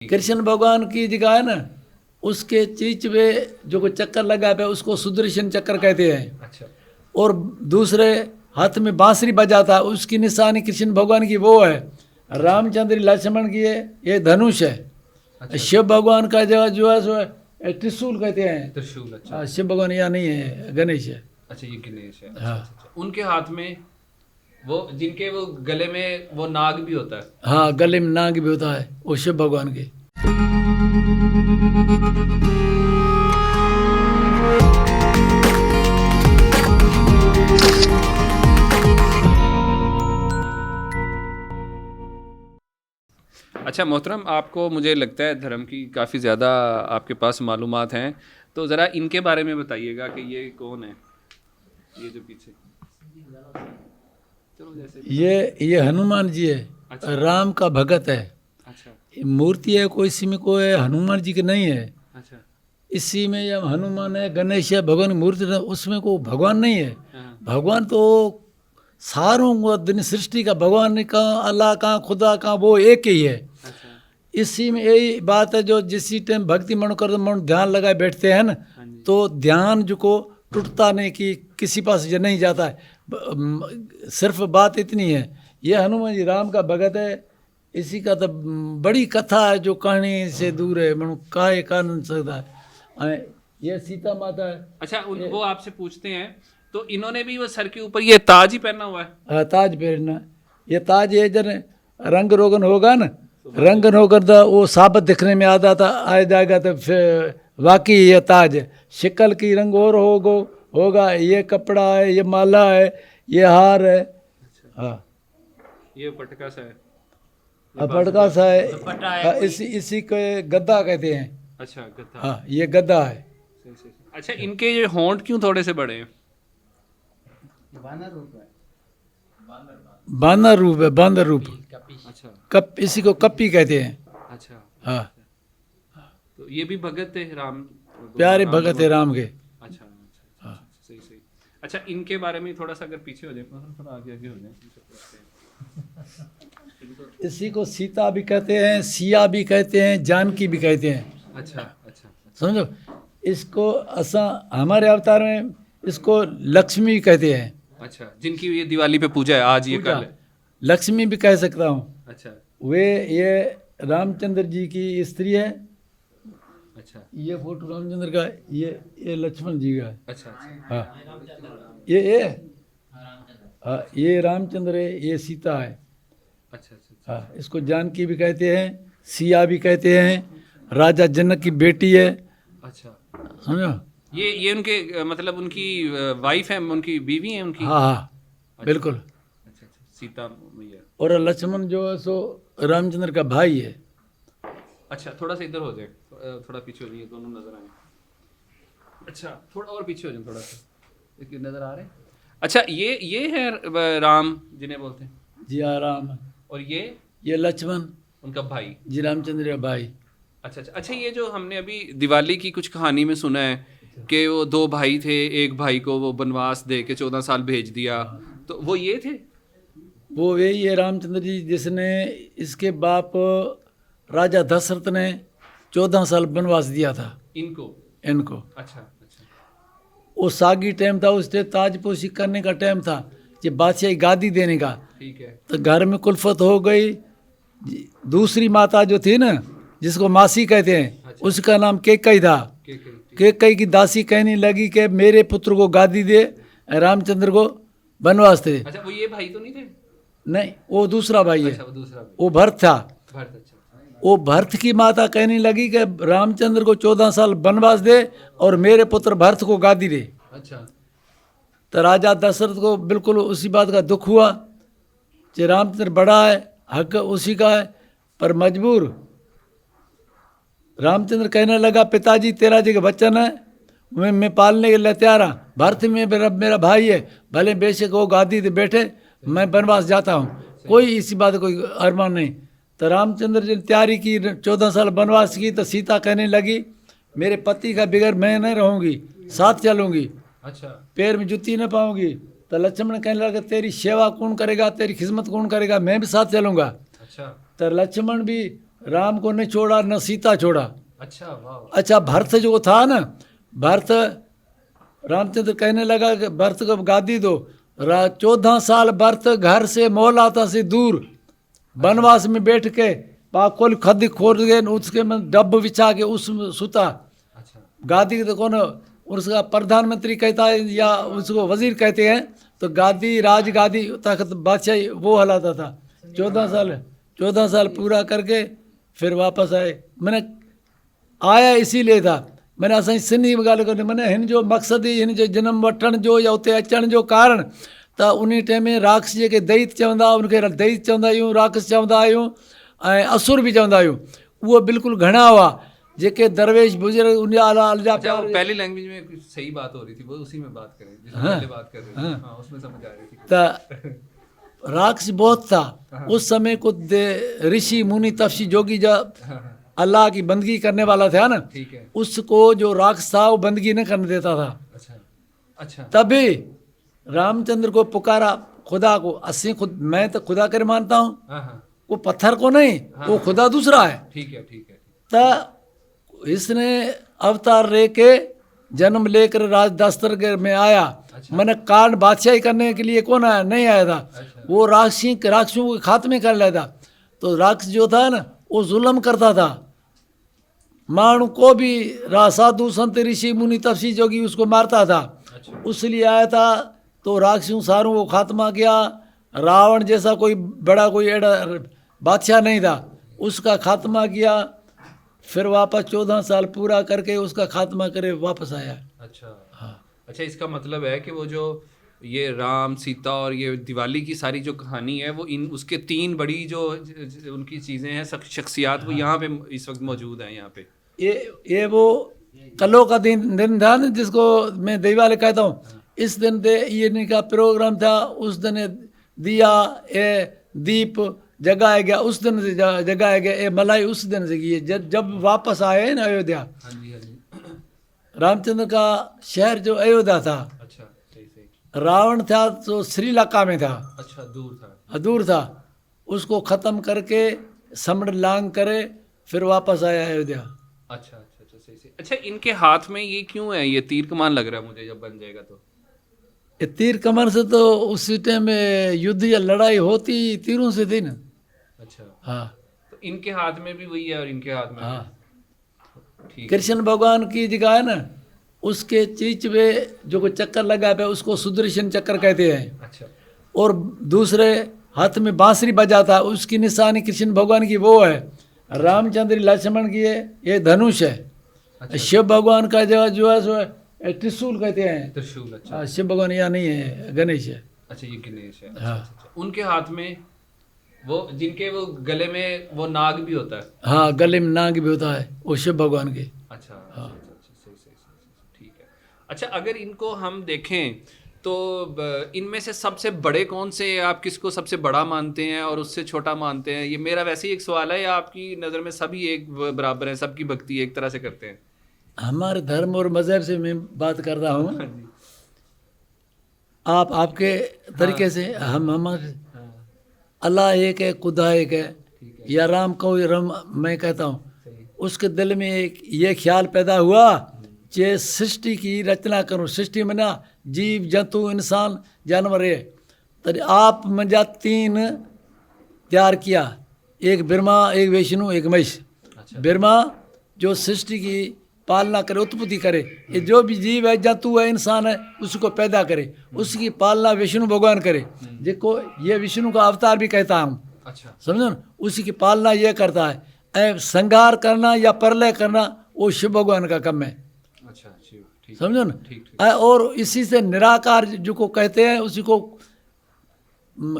कृष्ण भगवान की जगह है ना, उसके चीच में जो कोई चक्कर लगा है उसको सुदर्शन चक्कर कहते हैं। अच्छा और दूसरे हाथ में बांसुरी बजाता, उसकी निशानी कृष्ण भगवान की वो है। रामचंद्र लक्ष्मण की ये धनुष है। अच्छा शिव भगवान का जो है सो त्रिशूल कहते हैं। त्रिशूल। अच्छा हाँ, शिव भगवान यहाँ नहीं है, गणेश है। अच्छा ये गणेश है। अच्छा, हाँ। अच्छा, अच्छा। उनके हाथ में वो जिनके वो गले में वो नाग भी होता है। हाँ, गले में नाग भी होता है, वो शिव भगवान के। अच्छा मोहतरम, आपको मुझे लगता है धर्म की काफ़ी ज़्यादा आपके पास मालूमात हैं, तो ज़रा इनके बारे में बताइएगा कि ये कौन है, ये जो पीछे। चलो जैसे ये हनुमान जी है। अच्छा। राम का भगत है। अच्छा ये मूर्ति है, कोई इसी में कोई हनुमान जी की नहीं है। अच्छा। इसी में ये हनुमान है, गणेश है, भगवान की मूर्ति है, उसमें कोई भगवान नहीं है। हाँ। भगवान तो सारों को दिन सृष्टि का भगवान का, अल्लाह का, खुदा का, वो एक ही है। अच्छा। इसी में यही बात है, जो जिसी टाइम भक्ति मन कर मन ध्यान लगाए बैठते हैं ना, हाँ जी। तो ध्यान जो को टूटता नहीं, कि किसी पास ये नहीं जाता है। सिर्फ बात इतनी है, ये हनुमान जी राम का भगत है। इसी का तो बड़ी कथा है, जो कहानी से दूर है, मनु काहे का नहीं सकता है। ये सीता माता है। अच्छा वो आपसे पूछते हैं, तो इन्होंने भी वो सर के ऊपर ये ताज ही पहना हुआ है। हाँ, ताज पहनना। ये ताज ये जन रंग रोगन होगा ना, रंगन होकर तो वो साबित दिखने में आता था, आ जाएगा तो फिर वाकई ये ताज है। शिकल की रंग और होगा। ये कपड़ा है, ये माला है, ये हार है। हाँ, ये पटका सा है। पटका सा है। हाँ, इसी को गद्दा कहते हैं। अच्छा गद्दा। हाँ, ये गद्दा है। सही, सही, सही। अच्छा इनके ये होंठ क्यों थोड़े से बड़े हैं? बांदर रूप है, बांदर रूप। अच्छा कप, इसी को कप्पी कहते हैं। अच्छा। हाँ, तो ये भी भगत है राम, प्यारे भगत है राम के। अच्छा अच्छा, अच्छा, अच्छा, सही सही। अच्छा इनके बारे में थोड़ा सा अगर पीछे हो जाए, थोड़ा आगे आगे हो जाए। इसी को सीता भी कहते हैं, सिया भी कहते हैं, जानकी भी कहते हैं। अच्छा अच्छा। समझो, इसको असा हमारे अवतार में इसको लक्ष्मी भी कहते हैं। अच्छा जिनकी ये दिवाली पे पूजा है, आज ये पूजा, कल है। लक्ष्मी भी कह सकता हूँ। अच्छा ये रामचंद्र जी की स्त्री है। अच्छा ये फोटो रामचंद्र का, ये लक्ष्मण जी का है। अच्छा। अच्छा हाँ, ये हाँ, ये रामचंद्र है, ये सीता है। अच्छा अच्छा। हाँ, इसको जानकी भी कहते हैं, सिया भी कहते हैं। राजा जनक की बेटी है। अच्छा समझो। ये उनके मतलब उनकी वाइफ है, उनकी बीवी है उनकी। हाँ हाँ, बिल्कुल। अच्छा अच्छा सीता मैया। और लक्ष्मण जो है सो रामचंद्र का भाई है। अच्छा थोड़ा सा इधर हो जाए, थोड़ा पीछे हो जाइए, दोनों नजर आए। अच्छा थोड़ा और पीछे हो जाए, थोड़ा सा देखिए नजर आ रहे हैं। अच्छा ये है राम जिन्हें बोलते हैं। जी हाँ, राम। और ये लक्ष्मण, उनका भाई। जी रामचंद्र का भाई। अच्छा अच्छा। अच्छा ये जो हमने अभी दिवाली की कुछ कहानी में सुना है कि वो दो भाई थे, एक भाई को वो बनवास दे के 14 साल भेज दिया, तो वो ये थे। वो यही है रामचंद्र जी, जिसने इसके बाप राजा दशरथ ने 14 साल वनवास दिया था इनको। इनको। अच्छा अच्छा। वो सागी टाइम था, उससे ताजपोशी करने का टाइम था, ये बादशाही गादी देने का। ठीक है। तो घर में कुल्फत हो गई। दूसरी माता जो थी ना, जिसको मासी कहते हैं, अच्छा। उसका नाम केकई था। केकई की दासी कहने लगी कि मेरे पुत्र को गादी दे, रामचंद्र को वनवास थे। अच्छा वो ये भाई तो नहीं थे? नहीं, वो दूसरा भाई है। अच्छा वो दूसरा भाई। वो भरत था। भरत। अच्छा वो भरत की माता कहने लगी कि रामचंद्र को 14 साल वनवास दे और मेरे पुत्र भरत को गादी दे। अच्छा। तो राजा दशरथ को बिल्कुल उसी बात का दुख हुआ कि रामचंद्र बड़ा है, हक उसी का है, पर मजबूर। रामचंद्र कहने लगा, पिताजी तेरा जी का बच्चन है, मैं पालने के लिए तैयार हूँ। भरत में मेरा भाई है, भले बेशक वो गादी पे बैठे, मैं वनवास जाता हूँ, कोई इसी बात कोई अरमान नहीं। तो रामचंद्र जी ने तैयारी की, 14 साल वनवास की। तो सीता कहने लगी, मेरे पति का बिगड़ मैं नहीं रहूँगी, साथ चलूँगी, अच्छा। पैर में जूती न पाऊंगी। तो लक्ष्मण कहने लगा, तेरी सेवा कौन करेगा, तेरी खिदमत कौन करेगा, मैं भी साथ चलूँगा। अच्छा। तो लक्ष्मण भी राम को नहीं छोड़ा न सीता छोड़ा। अच्छा वाह। अच्छा भरत जो था ना, भरत, रामचंद्र कहने लगा कि भरत को गादी दो। 14 साल भरत घर से मोहलाता से दूर वनवास में बैठ के पाकोल खद खोद गए, उसके में डब बिछा के उसमें सुता। अच्छा गादी तो कौन, उसका प्रधानमंत्री कहता है या उसको वजीर कहते हैं, तो गादी राज गादी तख्त बादशाही वो हलाता था। 14 साल पूरा करके फिर वापस आए। मैंने आया इसीलिए था, मैंने असांजी सिंधी में ॻाल्हि कई, मैंने हिन जो मक़सदु ई हिन जो जनम वठण जो या उते अचण जो कारण त उन टाइम में राक्षस जेके दैत चवंदा, उनखे दैत चवंदा आहियूं, राक्षस चवंदा आहियूं ऐं असुर बि चवंदा आहियूं। उहो बिल्कुलु घणा हुआ जेके दरवेश बुजुर्ग उन जा अच्छा, वो पहली लैंग्वेज में कुछ सही बात हो रही थी, वो उसी में बात करें जिसमें पहले बात कर रहे थे। हाँ, उसमें समझ आ रही थी। त राक्षस बहुत था उस समय को। ऋषि मुनि तपसी जोगी जब अल्लाह की बंदगी करने वाला था ना, ठीक है। उसको जो राक्षस था वो बंदगी न करने देता था। अच्छा अच्छा। तभी रामचंद्र को पुकारा खुदा को। असी खुद, मैं तो खुदा कर मानता हूँ, हाँ हाँ वो पत्थर को नहीं, वो खुदा दूसरा है। ठीक है ठीक है। तो इसने अवतार लेके जन्म लेकर राज दस्तर में आया। मैंने कांड बादशाही करने के लिए कौन आया, नहीं आया था। अच्छा। वो राक्षसों के खात्मे कर लेता। तो राक्षस जो था ना वो जुल्म करता था, मानव को भी साधु संत ऋषि मुनि तपसी जोगी उसको मारता था। अच्छा। उसलिए आया था तो राक्षसों सारों को खात्मा किया। रावण जैसा कोई बड़ा कोई एड़ा बादशाह नहीं था, उसका खात्मा किया। फिर वापस 14 साल पूरा करके उसका खात्मा करे वापस आया। अच्छा हाँ। अच्छा, इसका मतलब है कि वो जो ये राम सीता और ये दिवाली की सारी जो कहानी है वो इन उसके 3 बड़ी जो उनकी चीज़ें हैं, शख्सियात, वो यहाँ पे इस वक्त मौजूद हैं यहाँ पे। ये वो कलो का दिन था ना जिसको मैं दिवाली कहता हूँ। इस दिन दे ये इनका प्रोग्राम था। उस दिन दिया दीप जगाया गया, उस दिन से जगाया गया। ये मलाई उस दिन से की है जब वापस आए ना अयोध्या। हाँ जी हाँ जी। रामचंद्र का शहर जो अयोध्या था, अच्छा सही सही। रावण था तो श्रीलंका में था, अच्छा दूर था। दूर था। उसको ख़त्म करके समर लांग करे फिर वापस आया अयोध्या। अच्छा अच्छा अच्छा सही सही। अच्छा, इनके हाथ में ये क्यों है, ये तीर कमान लग रहा है मुझे, जब बन जाएगा तो? ये तीर कमर से तो उसी टाइम में युद्ध या लड़ाई होती तीरों से थी ना। अच्छा। हाँ तो इनके हाथ में भी वही है और इनके हाथ में हाँ। ठीक है। कृष्ण भगवान की जगह है ना, उसके चीच में जो कोई चक्कर लगा पे उसको सुदर्शन चक्कर कहते हैं। अच्छा और दूसरे हाथ में बांसुरी बजाता, उसकी निशानी कृष्ण भगवान की वो है। रामचंद्र लक्ष्मण की है ये धनुष है। अच्छा। शिव भगवान का जो है सो त्रिशूल कहते हैं। त्रिशूल। अच्छा हाँ, शिव भगवान यहाँ नहीं है, गणेश है। अच्छा, ये गणेश है। अच्छा, हाँ। अच्छा, अच्छा। उनके हाथ में वो जिनके वो गले में वो नाग भी होता है। हाँ, गले में नाग भी होता है, वो शिव भगवान के। अच्छा अच्छा अच्छा अच्छा, सही सही सही, ठीक है। अच्छा, अगर इनको हम देखें तो इनमें से सबसे बड़े कौन से हैं? आप किसको सबसे बड़ा मानते हैं और उससे छोटा मानते हैं? ये मेरा वैसे ही एक सवाल है, या आपकी नज़र में सभी एक बराबर हैं, सबकी भक्ति एक तरह से करते हैं? हमारे धर्म और मजहब से मैं बात करता हूँ, आप आपके तरीके से, हम हमारे अल्लाह एक है, खुदा एक है, या राम को राम मैं कहता हूँ। उसके दिल में एक ये ख्याल पैदा हुआ कि सृष्टि की रचना करूँ। सृष्टि में ना जीव जंतु इंसान जानवर है, तो आप मजा 3 तैयार किया, एक ब्रह्मा, एक विष्णु, एक महेश। ब्रह्मा जो सृष्टि की पालना करे, उत्पत्ति करे, ये जो भी जीव है जंतु है इंसान है उसको पैदा करे, उसकी पालना विष्णु भगवान करे, जिसको ये विष्णु का अवतार भी कहता हूँ। अच्छा, समझो ना, उसी की पालना ये करता है। संहार करना या प्रलय करना वो शिव भगवान का काम है। अच्छा, ठीक, समझो ना। ठीक ठीक। और इसी से निराकार जो को कहते हैं उसी को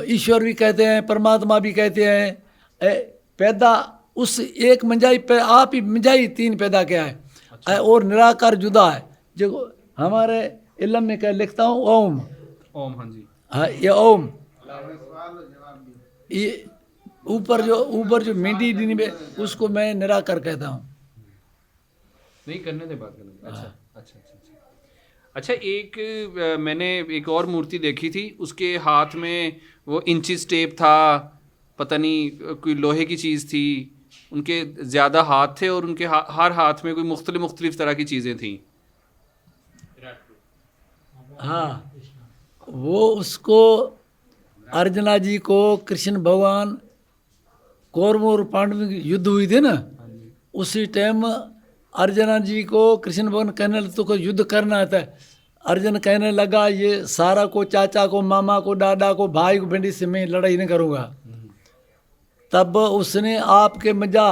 ईश्वर भी कहते हैं, परमात्मा भी कहते हैं। पैदा उस एक मंजाई पे आप ही मंजाई 3 पैदा किया है। और निराकार जुदा है। जो हमारे इल्म में क्या लिखता हूँ, ओम। ओम, हाँ जी। हाँ, ये ओम, ये ऊपर जो मिट्टी दी में उसको मैं निराकार कहता हूँ। नहीं, करने दे, बात करने दे। अच्छा अच्छा अच्छा अच्छा। अच्छा, एक मैंने एक और मूर्ति देखी थी, उसके हाथ में वो इंचिस टेप था, पता नहीं कोई लोहे की चीज़ थी, उनके ज़्यादा हाथ थे और उनके हर हाथ में कोई मुख्तलिफ तरह की चीज़ें थीं। हाँ, वो उसको अर्जुना जी को कृष्ण भगवान कौरवों और पांडवों की युद्ध हुई थी ना, उसी टाइम अर्जुना जी को कृष्ण भगवान कहने लगे, तो युद्ध करना आता है। अर्जुन कहने लगा ये सारा को, चाचा को, मामा को, दादा को, भाई को भिंडी से मैं लड़ाई नहीं करूँगा। तब उसने आपके मजा,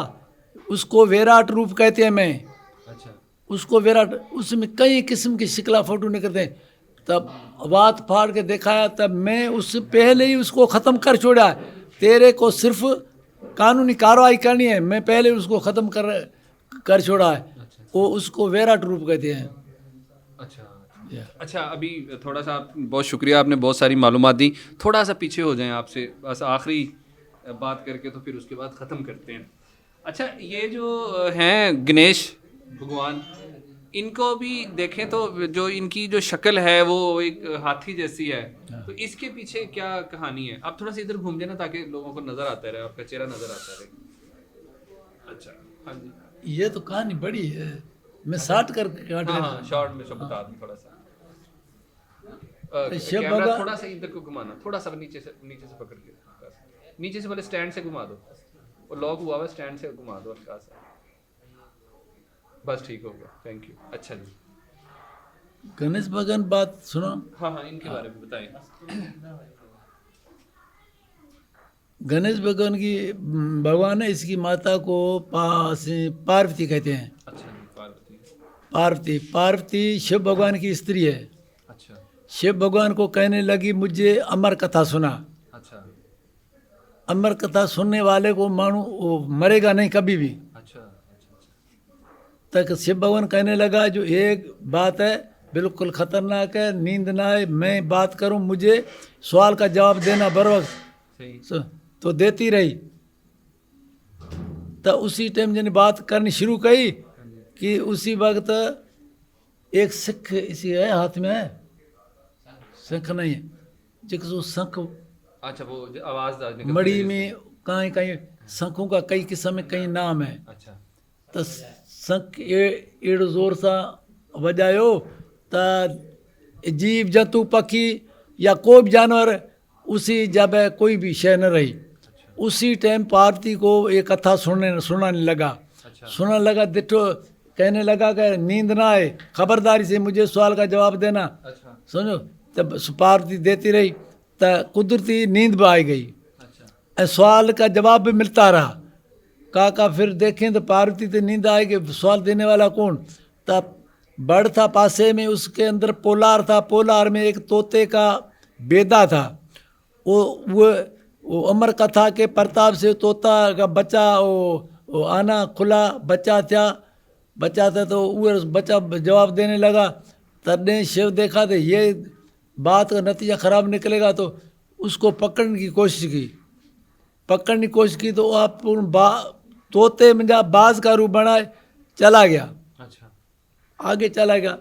उसको विराट रूप कहते हैं मैं, अच्छा, उसको विराट, उसमें कई किस्म की शिकला फोटो निकलते हैं। तब बात फाड़ के दिखाया, तब मैं उससे पहले ही उसको ख़त्म कर छोड़ा। तेरे को सिर्फ कानूनी कार्रवाई करनी है, मैं पहले उसको ख़त्म कर छोड़ा है। वो उसको विराट रूप कहते हैं। अच्छा, अभी थोड़ा सा बहुत शुक्रिया, आपने बहुत सारी मालूमात दी। थोड़ा सा पीछे हो जाएं आपसे, बस आखिरी बात करके तो फिर उसके बाद ख़त्म करते हैं। अच्छा, ये जो हैं गणेश भगवान, इनको भी देखें तो जो इनकी जो शक्ल है वो एक हाथी जैसी है, तो इसके पीछे क्या कहानी है? आप थोड़ा सा इधर घूम जाए ना, ताकि लोगों को नज़र आता रहे, आपका चेहरा नज़र आता रहे। अच्छा, हाँ जी, ये तो कहानी बड़ी है, मैं शॉर्ट करके काट हाँ लेता हाँ, शॉर्ट में सब बता दूँ थोड़ा सा। शिव कैमरा बाबा- थोड़ा सा इधर को घुमाना, थोड़ा सा नीचे से पकड़ के, नीचे से पहले स्टैंड से घुमा दो, वो लॉक हुआ हुआ, स्टैंड से घुमा दो हल्का सा, बस ठीक हो गया, थैंक यू। अच्छा जी, गणेश भगवान बात सुनो। हाँ हाँ, इनके बारे में बताएं। गणेश भगवान की भगवान है, इसकी माता को पार्वती कहते हैं। अच्छा, पार्वती। पार्वती शिव भगवान की स्त्री है। अच्छा शिव भगवान को कहने लगी मुझे अमर कथा सुना। अच्छा अमर कथा सुनने वाले को मानो वो मरेगा नहीं कभी भी। अच्छा अच्छा तक शिव भगवान कहने लगा जो एक बात है बिल्कुल खतरनाक है, नींद ना आए, मैं बात करूं, मुझे सवाल का जवाब देना बर वक्त। सही। तो देती रही। तो उसी टाइम जन बात करनी शुरू की कि उसी वक्त एक सिख इसी है हाथ में है, शंख नहीं है, जिसको शंख अच्छा, वो जो आवाज निकलती मड़ी है में कहीं कहीं शंखों का कई किस्म में कई नाम है। अच्छा तो शंख एड़ जोर सा बजायो तो जीव जंतु पक्षी या कोई भी जानवर उसी जब कोई भी शय न रही। उसी टाइम पार्वती को एक कथा सुनाने लगा। सुनाने लगा, दिठो कहने लगा कि नींद ना आए, खबरदारी से मुझे सवाल का जवाब देना। अच्छा समझो, तब पार्वती देती रही तो कुदरती नींद भी आ गई। सवाल का जवाब भी मिलता रहा। काका फिर देखें तो पार्वती तो नींद आएगी, सवाल देने वाला कौन? तब बड़ था पासे में, उसके अंदर पोलार था, पोलार में एक तोते का बेदा था। वो अमर कथा के प्रताप से तोता का बच्चा वो आना खुला बच्चा था तो वो बच्चा जवाब देने लगा। तब शिव देखा तो ये बात का नतीजा खराब निकलेगा, तो उसको पकड़ने की कोशिश की तो आप तोते में जा बाज का रूप बनाए चला गया। अच्छा आगे चला गया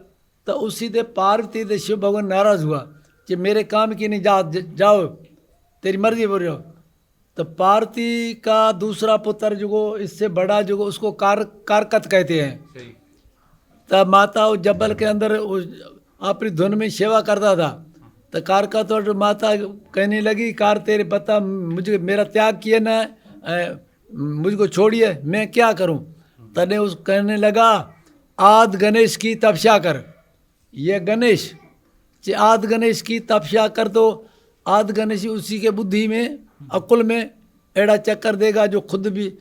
तो उसी से पार्वती से शिव भगवान नाराज हुआ कि मेरे काम की नहीं जाओ, तेरी मर्जी बोल रहे हो। तो पार्वती का दूसरा पुत्र जो इससे बड़ा जो उसको कारकत कहते हैं। सही। तब माता उस जबल के अंदर अपनी धुन में सेवा करता था। तो कारकत और माता कहने लगी, कार तेरे बता मुझे मेरा त्याग किए ना, मुझको छोड़िए, मैं क्या करूं? तने उस कहने लगा आद गणेश की तपस्या कर। ये गणेश आद गणेश की तपस्या कर तो आद गणेश उसी के बुद्धि में अकुल में एड़ा चक्कर देगा जो खुद भी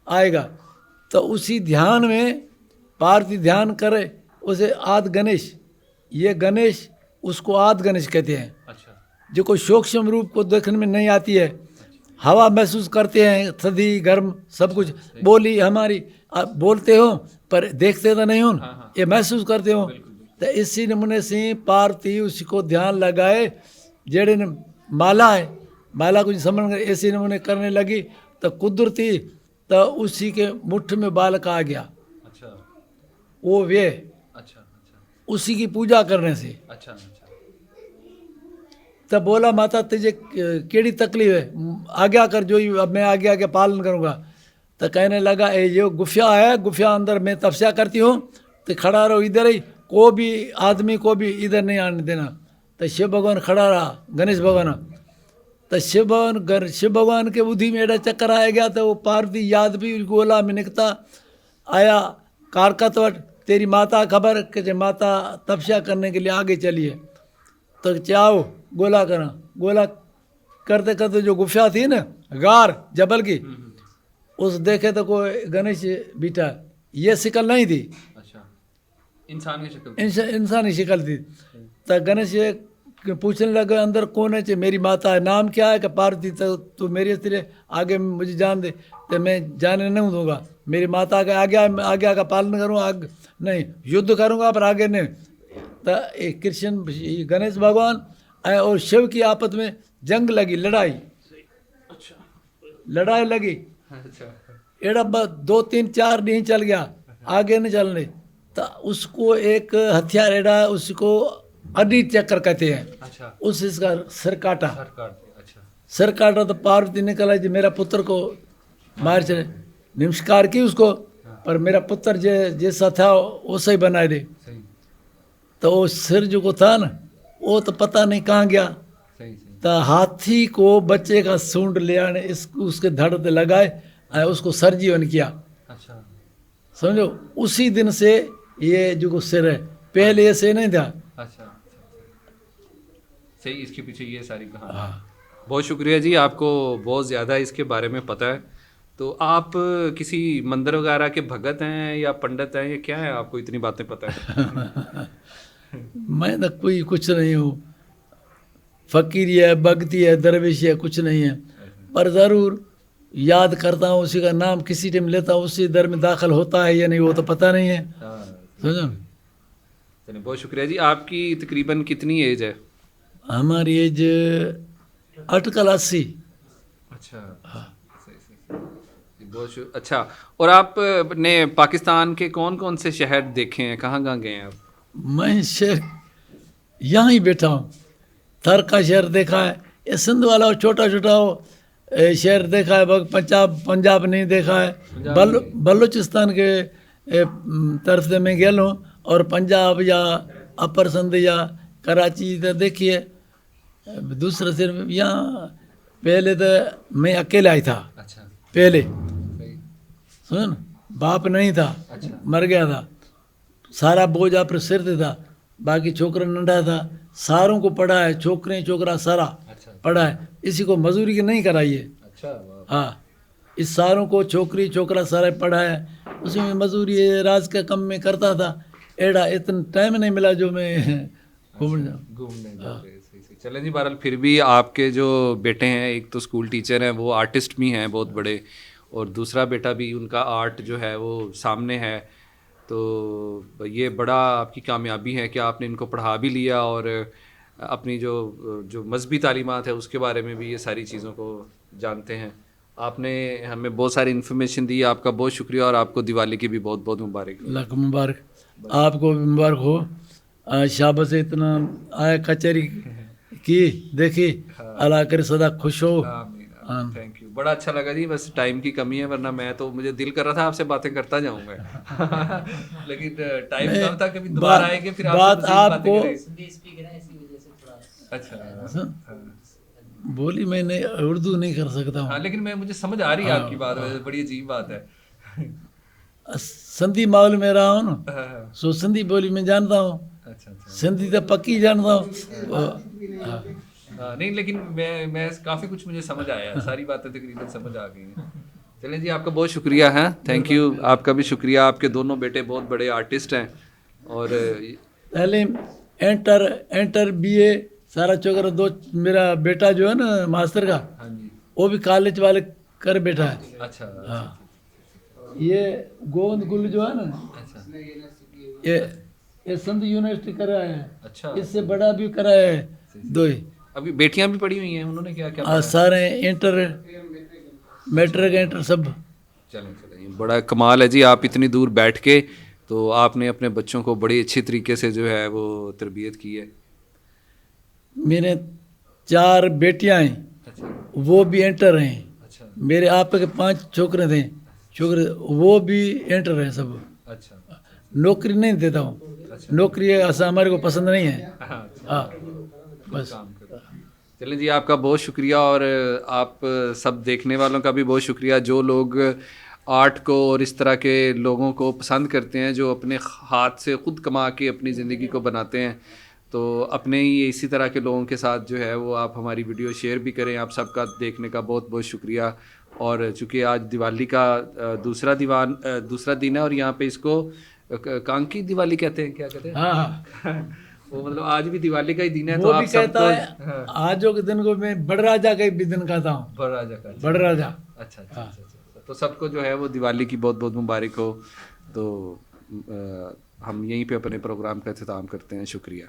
आएगा। तो उसी ध्यान में पार्वती ध्यान करे उसे आद गणेश, ये गणेश उसको आद गणेश कहते हैं। अच्छा जो कोई सूक्ष्म रूप को देखने में नहीं आती है, हवा महसूस करते हैं, सर्दी गर्म सब कुछ, बोली हमारी आप बोलते हो पर देखते तो नहीं हो, ये महसूस करते हो। तो इसी नमूने से पार्वती उसी को ध्यान लगाए, जेड़े ने माला है माला कुछ समझ गए, इसी नमूने करने लगी तो कुदरती तो उसी के मुट्ठ में बालक आ गया। अच्छा वो वे अच्छा अच्छा उसी की पूजा करने से। अच्छा अच्छा तब बोला माता तुझे केड़ी तकलीफ है, आज्ञा कर, जो अब मैं आज्ञा के पालन करूँगा। तो कहने लगा ये गुफिया है, गुफिया अंदर मैं तपस्या करती हूँ, तो खड़ा रहो इधर ही, को भी आदमी को भी इधर नहीं आने देना। तो शिव भगवान खड़ा रहा, गणेश भगवान। तो शिव भगवान के बुद्धि में एड़ा चक्कर आया गया, तो वो पार्वती याद भी गोला में निकता आया कारकतवट, तेरी माता खबर कि माता तपस्या करने के लिए आगे चलिए। तो चाहो गोला करना, गोला करते करते जो गुफिया थी ना गार जबल की, उस देखे तो कोई गणेश बीटा, ये शिकल नहीं थी, अच्छा, इंसान की शक्ल। इंसानी शिकल थी। तो गणेश पूछने लगे अंदर कौन है, चे मेरी माता है, नाम क्या है, कि पार्वती। तो तू मेरी स्त्री आगे मुझे जान दे, तो मैं जाने नहीं दूंगा, मेरी माता के आज्ञा का पालन करूँगा, नहीं युद्ध करूँगा पर आगे नहीं। तो एक कृष्ण गणेश भगवान और शिव की आपस में जंग लगी, लड़ाई लगी। अच्छा, एड़ा 2-3-4 दिन चल गया, आगे नहीं चलने। तो उसको एक हथियार एड़ा, उसको अडी चक्कर कहते हैं। अच्छा, उस इसका सिर काटा, अच्छा, सिर काटा तो पार्वती निकला जी मेरा पुत्र को मार चले, नमस्कार की उसको, पर मेरा पुत्र जैसा था वैसा ही बनाए दे। सही तो वो सिर जो को था ना, वो तो पता नहीं कहाँ गया। सही। तो हाथी को बच्चे का सूंड ले आने उसके धड़ पे लगाए और उसको सर्जीवन किया। अच्छा, समझो, उसी दिन से ये जो सिर है, पहले ऐसे नहीं था। अच्छा, सही। इसके पीछे ये सारी कहानी। हाँ। बहुत शुक्रिया जी, आपको बहुत ज़्यादा इसके बारे में पता है। तो आप किसी मंदिर वगैरह के भगत हैं या पंडित हैं या क्या है, आपको इतनी बातें पता है? मैं तो कोई कुछ नहीं हूँ, फकीरी है, भक्ति है, दरवेश है, कुछ नहीं है, पर ज़रूर याद करता हूँ, उसी का नाम किसी टाइम लेता हूँ, उसी दर में दाखिल होता है या नहीं वो तो पता नहीं है। समझो। चलिए, बहुत शुक्रिया जी। आपकी तकरीबन कितनी एज है? हमारी एज 8-80। अच्छा, बहुत अच्छा। और आप ने पाकिस्तान के कौन कौन से शहर देखे हैं, कहाँ कहाँ गए हैं आप? मैं शहर यहाँ ही बैठा हूँ, थर का शहर देखा है, ये सिंध वाला छोटा छोटा हो शहर देखा है, पंजाब नहीं देखा है, बलूचिस्तान के तरफ से मैं गया हूँ, और पंजाब या अपर सिंध या कराची तो देखिए। दूसरा सिर्फ यहाँ पहले तो मैं अकेला ही था। अच्छा, पहले सही। सुन, बाप नहीं था, अच्छा, मर गया था, सारा बोझ आप सिर पे था, बाकी छोकरा नंढा था, सारों को पढ़ा है, छोकरा सारा अच्छा, पढ़ा है, इसी को मजदूरी की नहीं कराई है। अच्छा, वाह। हाँ, इस सारों को छोकरा सारा पढ़ा है, उसमें मजदूरी राज के कम में करता था, एड़ा इतना टाइम नहीं मिला जो मैं घूमने जाते। सही। चलें जी, बहरहाल फिर भी आपके जो बेटे हैं, एक तो स्कूल टीचर हैं, वो आर्टिस्ट भी हैं बहुत बड़े, और दूसरा बेटा भी, उनका आर्ट जो है वो सामने है। तो ये बड़ा आपकी कामयाबी है कि आपने इनको पढ़ा भी लिया, और अपनी जो मजहबी तालीमात है उसके बारे में भी ये सारी चीज़ों को जानते हैं। आपने हमें बहुत सारी इन्फॉर्मेशन दी, आपका बहुत शुक्रिया, और आपको दिवाली की भी बहुत बहुत मुबारक। लाख मुबारक, आपको भी मुबारक हो। शाबाश, इतना आया कचहरी की देखी, अल्लाह करे सदा खुश हो। थैंक यू, बड़ा अच्छा लगा जी। बस टाइम की कमी है, वरना मैं तो, मुझे दिल कर रहा था आपसे बातें करता जाऊंगा लेकिन टाइम कम था, कभी दोबारा आएंगे फिर बात आपको। अच्छा, बोली मैंने उर्दू नहीं कर सकता हूँ। हाँ, लेकिन मुझे समझ आ रही है आपकी बात, बड़ी अजीब बात है। सिंधी माहौल में रहा हूँ ना, सो सिंधी बोली में जानता हूँ। अच्छा, सिंधी तो पक्की जानता हूँ। नहीं, लेकिन मैं काफ़ी कुछ मुझे समझ आया, सारी बातें तकरीबन समझ आ गई हैं। चलें जी, आपका बहुत शुक्रिया है, थैंक यू। आपका भी शुक्रिया, आपके दोनों बेटे बहुत बड़े आर्टिस्ट हैं, और पहले एंटर BA सारा छोकरा, दो मेरा बेटा जो है ना मास्टर का, हाँ जी, वो भी कॉलेज वाले कर बैठा है। अच्छा, हाँ, ये गोविंद गुल जो है ना, अच्छा, ये संत यूनिवर्सिटी कराया है। अच्छा, इससे बड़ा भी कराया है, दो ही। अभी बेटियां भी पढ़ी हुई हैं, उन्होंने क्या क्या पढ़ा है? सारे इंटर, मैट्रिक, इंटर सब। चलें, बड़ा कमाल है जी, आप इतनी दूर बैठ के, तो आपने अपने बच्चों को बड़ी अच्छी तरीके से जो है वो तरबियत की है। मेरे 4 बेटियां हैं, अच्छा, वो भी इंटर हैं। अच्छा, मेरे आप के 5 छोकरे थे, शुक्र वो भी एंटर है सब। अच्छा नौकरी नहीं देता हूँ, नौकरी ऐसा हमारे को पसंद नहीं है। हाँ बस। चलें जी, आपका बहुत शुक्रिया, और आप सब देखने वालों का भी बहुत शुक्रिया जो लोग आर्ट को और इस तरह के लोगों को पसंद करते हैं, जो अपने हाथ से ख़ुद कमा के अपनी ज़िंदगी को बनाते हैं। तो अपने ही इसी तरह के लोगों के साथ जो है वो आप हमारी वीडियो शेयर भी करें। आप सबका देखने का बहुत बहुत शुक्रिया। और चूँकि आज दिवाली का दूसरा दिन है, और यहाँ पे इसको कांकी दिवाली कहते हैं, क्या कहते हैं? हाँ हाँ वो मतलब आज भी दिवाली का ही दिन है, तो वो आप भी कहता सबको है आजो के दिन को मैं बड़ राजा का भी दिन कहता हूँ। बड़ राजा का, बड़ राजा। अच्छा अच्छा अच्छा। तो सबको जो है वो दिवाली की बहुत बहुत मुबारक हो। तो हम यहीं पे अपने प्रोग्राम का इख्तिताम करते हैं। शुक्रिया।